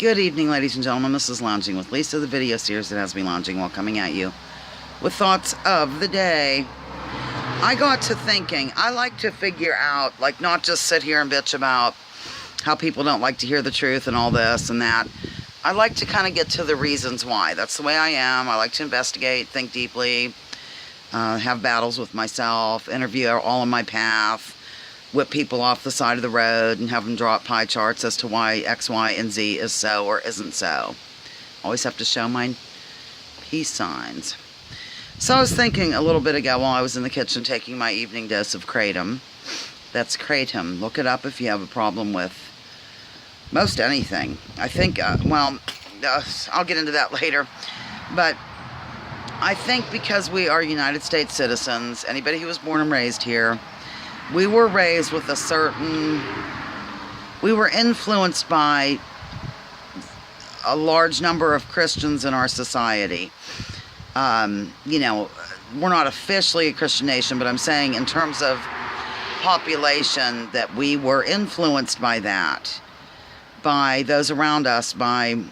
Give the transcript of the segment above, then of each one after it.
Good evening, ladies and gentlemen. This is Lounging with Lisa, the video series that has me lounging while coming at you with thoughts of the day. I got to thinking, I like to figure out, like, not just sit here and bitch about how people don't like to hear the truth and all this and that. I like to kind of get to the reasons why. That's the way I am. I like to investigate, think deeply, have battles with myself, interview all in my path, whip people off the side of the road and have them draw up pie charts as to why X, Y, and Z is so or isn't so. Always have to show my peace signs. So I was thinking a little bit ago while I was in the kitchen taking my evening dose of Kratom. That's Kratom. Look it up if you have a problem with most anything. I think, I'll get into that later. But I think because we are United States citizens, anybody who was born and raised here, we were raised with we were influenced by a large number of Christians in our society. You know, we're not officially a Christian nation, but I'm saying in terms of population that we were influenced by that, by those around us, by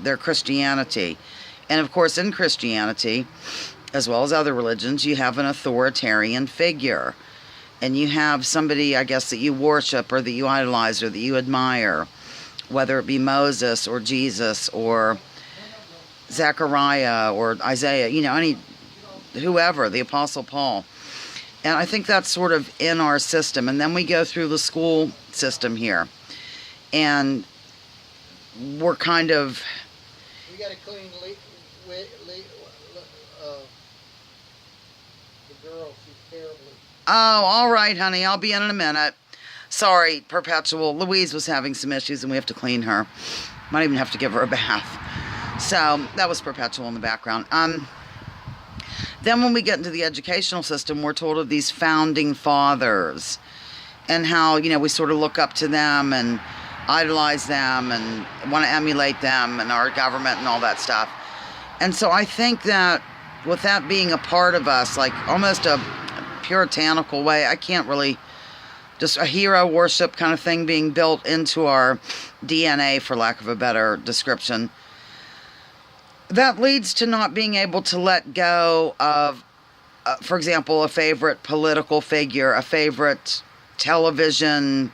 their Christianity. And of course, in Christianity, as well as other religions, you have an authoritarian figure. And you have somebody, I guess, that you worship or that you idolize or that you admire, whether it be Moses or Jesus or Zechariah or Isaiah, you know, whoever, the Apostle Paul. And I think that's sort of in our system. And then we go through the school system here. And we're kind of... We got to clean the girl. She's terribly... Oh, all right, honey. I'll be in a minute. Sorry, Perpetual. Louise was having some issues, and we have to clean her. Might even have to give her a bath. So, that was Perpetual in the background. Then when we get into the educational system, we're told of these founding fathers and how, you know, we sort of look up to them and idolize them and want to emulate them and our government and all that stuff. And so I think that with that being a part of us, like almost a puritanical way, I can't really, just a hero worship kind of thing being built into our DNA, for lack of a better description, that leads to not being able to let go of, for example, a favorite political figure, a favorite television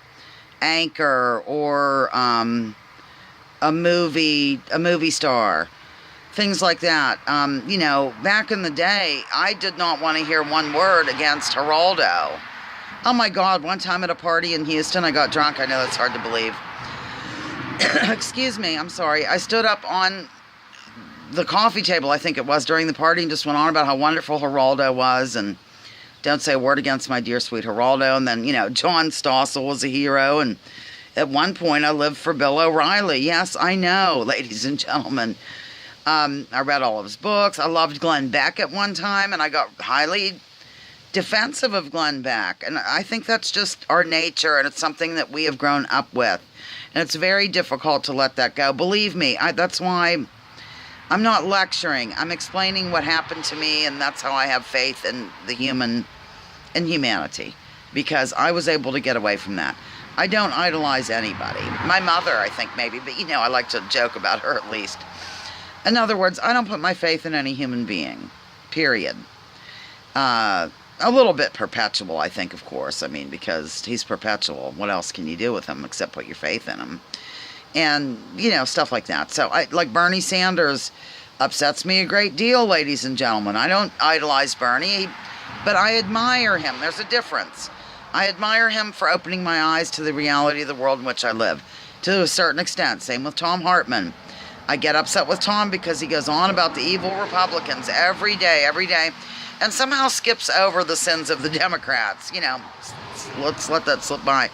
anchor, or a movie star. Things like that. You know, back in the day, I did not want to hear one word against Geraldo. Oh my God, one time at a party in Houston, I got drunk. I know that's hard to believe. Excuse me, I'm sorry. I stood up on the coffee table, I think it was, during the party and just went on about how wonderful Geraldo was and don't say a word against my dear sweet Geraldo. And then, you know, John Stossel was a hero. And at one point, I lived for Bill O'Reilly. Yes, I know, ladies and gentlemen. I read all of his books. I loved Glenn Beck at one time, and I got highly defensive of Glenn Beck. And I think that's just our nature, and it's something that we have grown up with. And it's very difficult to let that go. Believe me, that's why I'm not lecturing. I'm explaining what happened to me, and that's how I have faith in humanity. Because I was able to get away from that. I don't idolize anybody. My mother, I think, maybe, but, you know, I like to joke about her at least. In other words, I don't put my faith in any human being, period. A little bit Perpetual, I think, of course. I mean, because he's Perpetual. What else can you do with him except put your faith in him? And, you know, stuff like that. So, like Bernie Sanders upsets me a great deal, ladies and gentlemen. I don't idolize Bernie, but I admire him. There's a difference. I admire him for opening my eyes to the reality of the world in which I live, to a certain extent. Same with Thom Hartmann. I get upset with Tom because he goes on about the evil Republicans every day, and somehow skips over the sins of the Democrats. You know, let's let that slip by.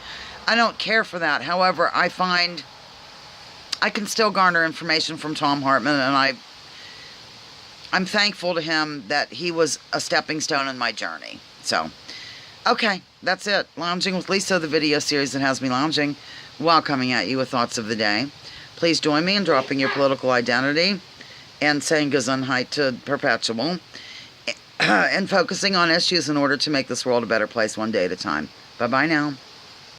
I don't care for that. However, I find I can still garner information from Thom Hartmann, and I'm thankful to him that he was a stepping stone in my journey. So, okay, that's it. Lounging with Lisa, the video series that has me lounging while coming at you with thoughts of the day. Please join me in dropping your political identity and saying Gesundheit to Perpetual and focusing on issues in order to make this world a better place one day at a time. Bye-bye now.